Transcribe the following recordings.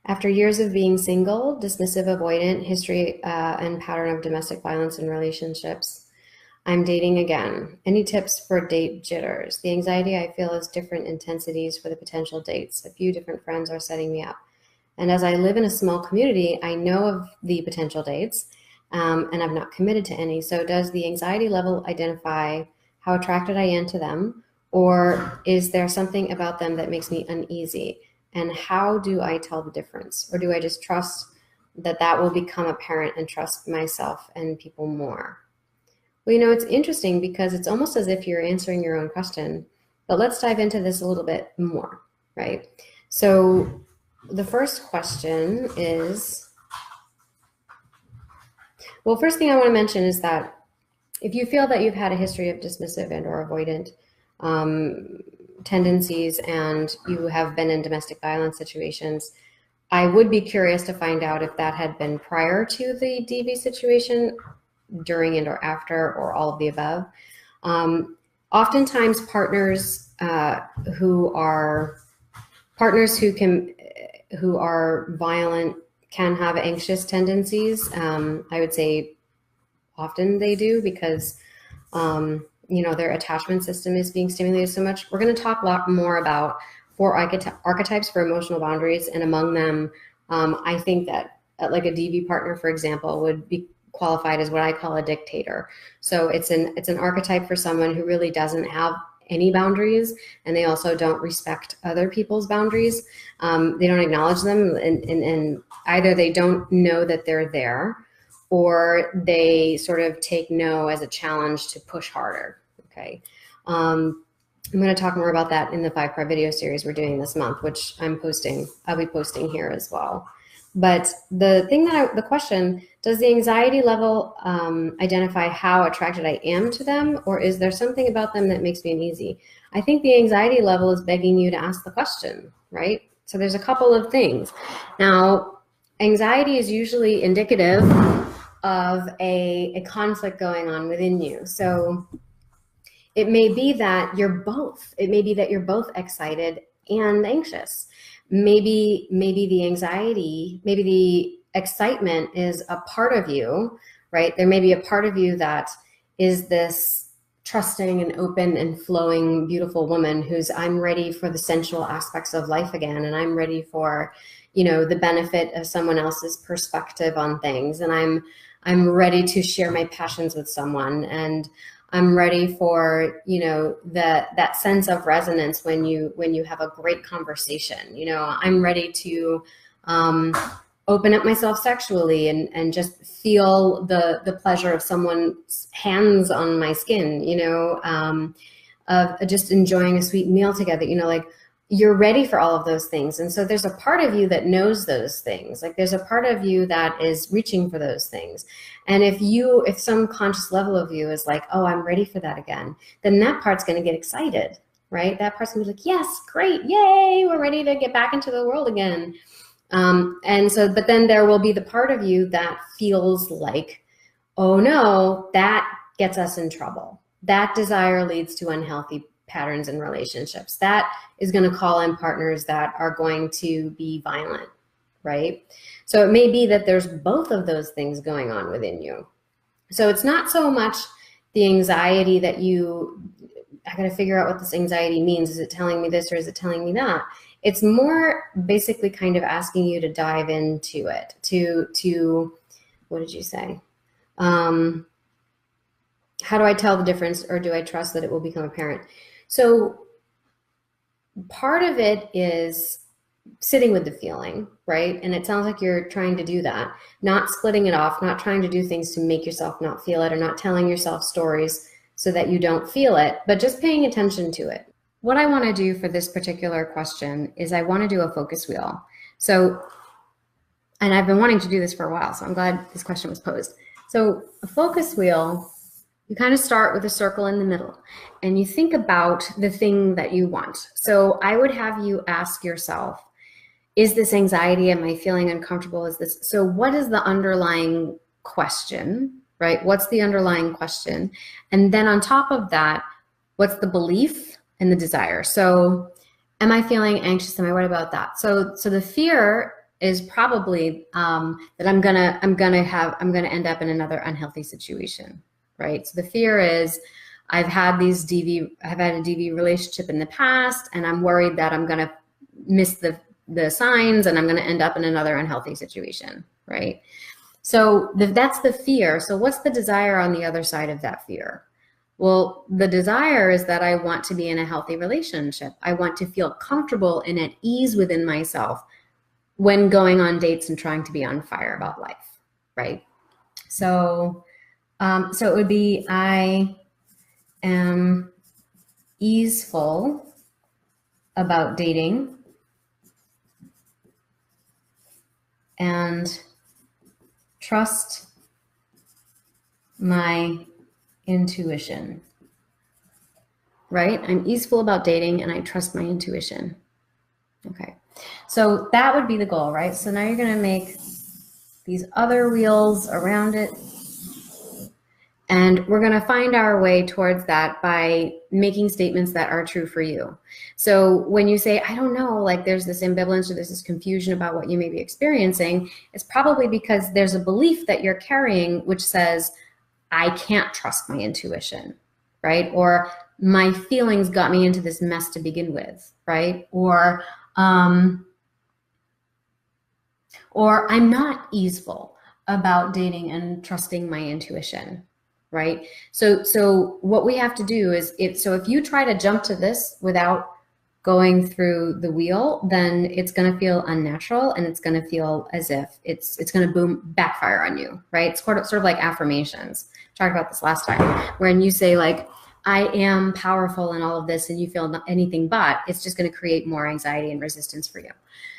After years of being single, dismissive-avoidant, history and pattern of domestic violence in relationships, I'm dating again. Any tips for date jitters? The anxiety I feel is different intensities for the potential dates. A few different friends are setting me up. And as I live in a small community, I know of the potential dates, and I've not committed to any. So does the anxiety level identify how attracted I am to them, or is there something about them that makes me uneasy? And how do I tell the difference? Or do I just trust that that will become apparent and trust myself and people more? Well, it's interesting because it's almost as if you're answering your own question, but let's dive into this a little bit more, right? So the first question is, well, first thing I want to mention is that if you feel that you've had a history of dismissive and or avoidant tendencies and you have been in domestic violence situations, I would be curious to find out if that had been prior to the DV situation, during and or after, or all of the above. Oftentimes partners who are violent can have anxious tendencies. I would say often they do because their attachment system is being stimulated so much. We're going to talk a lot more about 4 archetypes for emotional boundaries, and among them, I think that like a DV partner, for example, would be qualified as what I call a dictator. So it's an archetype for someone who really doesn't have any boundaries, and they also don't respect other people's boundaries. They don't acknowledge them, and either they don't know that they're there, or they sort of take no as a challenge to push harder. Okay. I'm going to talk more about that in the 5-part video series we're doing this month, which I'll be posting here as well. But the question, does the anxiety level identify how attracted I am to them, or is there something about them that makes me uneasy? I think the anxiety level is begging you to ask the question, right? So there's a couple of things. Now, anxiety is usually indicative of a conflict going on within you. So it may be that you're both. It may be that you're both excited and anxious. Maybe the anxiety, maybe the excitement is a part of you, right? There may be a part of you that is this trusting and open and flowing, beautiful woman who's, I'm ready for the sensual aspects of life again, and I'm ready for, the benefit of someone else's perspective on things, and I'm ready to share my passions with someone, and I'm ready for, that sense of resonance when you have a great conversation. I'm ready to open up myself sexually and just feel the pleasure of someone's hands on my skin, of just enjoying a sweet meal together, like you're ready for all of those things. And so there's a part of you that knows those things. Like there's a part of you that is reaching for those things. And if some conscious level of you is like, oh, I'm ready for that again, then that part's going to get excited, right? That part's going to be like, yes, great. Yay. We're ready to get back into the world again. But then there will be the part of you that feels like, oh no, that gets us in trouble. That desire leads to unhealthy patterns in relationships. That is going to call in partners that are going to be violent, right? So it may be that there's both of those things going on within you. So it's not so much the anxiety that I got to figure out what this anxiety means. Is it telling me this or is it telling me that? It's more basically kind of asking you to dive into it, to what did you say? How do I tell the difference, or do I trust that it will become apparent? So part of it is sitting with the feeling, right? And it sounds like you're trying to do that, not splitting it off, not trying to do things to make yourself not feel it, or not telling yourself stories so that you don't feel it, but just paying attention to it. What I want to do for this particular question is I want to do a focus wheel. So, and I've been wanting to do this for a while, so I'm glad this question was posed. So a focus wheel, you kind of start with a circle in the middle and you think about the thing that you want. So I would have you ask yourself, is this anxiety? Am I feeling uncomfortable? So what is the underlying question, right? What's the underlying question? And then on top of that, what's the belief and the desire? So am I feeling anxious? Am I worried about that? So the fear is probably that I'm gonna end up in another unhealthy situation, right? So the fear is I've had a DV relationship in the past, and I'm worried that I'm gonna miss the signs and I'm gonna end up in another unhealthy situation, right? So that's the fear. So what's the desire on the other side of that fear? Well, the desire is that I want to be in a healthy relationship. I want to feel comfortable and at ease within myself when going on dates and trying to be on fire about life, right? So, so it would be, I am easeful about dating and trust my intuition, right? I'm easeful about dating and I trust my intuition. Okay, so that would be the goal, right? So now you're going to make these other wheels around it, and we're going to find our way towards that by making statements that are true for you. So when you say, I don't know, like there's this ambivalence or there's this confusion about what you may be experiencing, it's probably because there's a belief that you're carrying which says, I can't trust my intuition, right? Or my feelings got me into this mess to begin with, right? Or I'm not easeful about dating and trusting my intuition, right? So what we have to do is, if you try to jump to this without going through the wheel, then it's going to feel unnatural and it's going to feel as if it's going to backfire on you, right? It's sort of like affirmations. I talked about this last time, when you say like, I am powerful in all of this, and you feel anything but, it's just going to create more anxiety and resistance for you.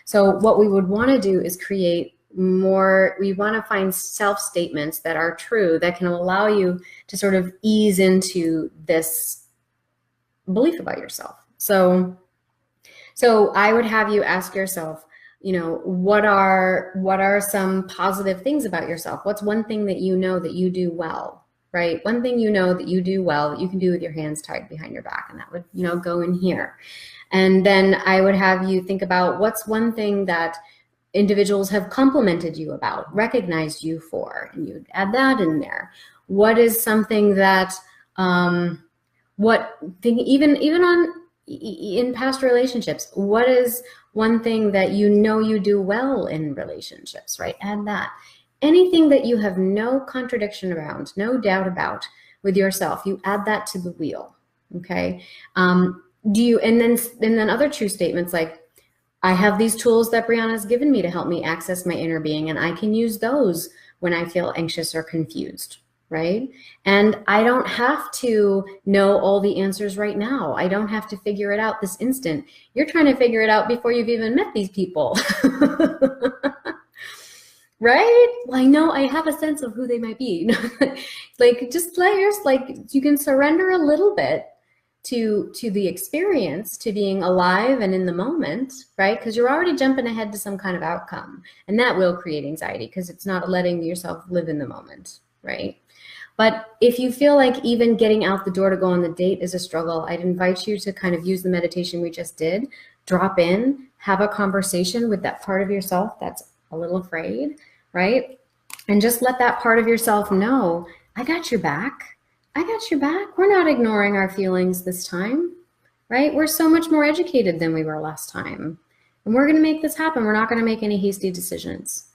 So what we would want to do is create more, we want to find self-statements that are true, that can allow you to sort of ease into this belief about yourself. So I would have you ask yourself, you know, what are some positive things about yourself? What's one thing that you know that you do well? Right? One thing you know that you do well that you can do with your hands tied behind your back, and that would, you know, go in here. And then I would have you think about what's one thing that individuals have complimented you about, recognized you for, and you'd add that in there. What is something that, in past relationships, what is one thing that you know you do well in relationships, right? Add that. Anything that you have no contradiction around, no doubt about with yourself, you add that to the wheel, okay? And then other true statements like, I have these tools that Brianna's given me to help me access my inner being, and I can use those when I feel anxious or confused, right? And I don't have to know all the answers right now. I don't have to figure it out this instant. You're trying to figure it out before you've even met these people. Right? Well, I know I have a sense of who they might be. Like, just you can surrender a little bit to the experience, to being alive and in the moment, right? Because you're already jumping ahead to some kind of outcome, and that will create anxiety because it's not letting yourself live in the moment, right? But if you feel like even getting out the door to go on the date is a struggle, I'd invite you to kind of use the meditation we just did, drop in, have a conversation with that part of yourself that's a little afraid, right? And just let that part of yourself know, I got your back. I got your back. We're not ignoring our feelings this time, right? We're so much more educated than we were last time. And we're going to make this happen. We're not going to make any hasty decisions.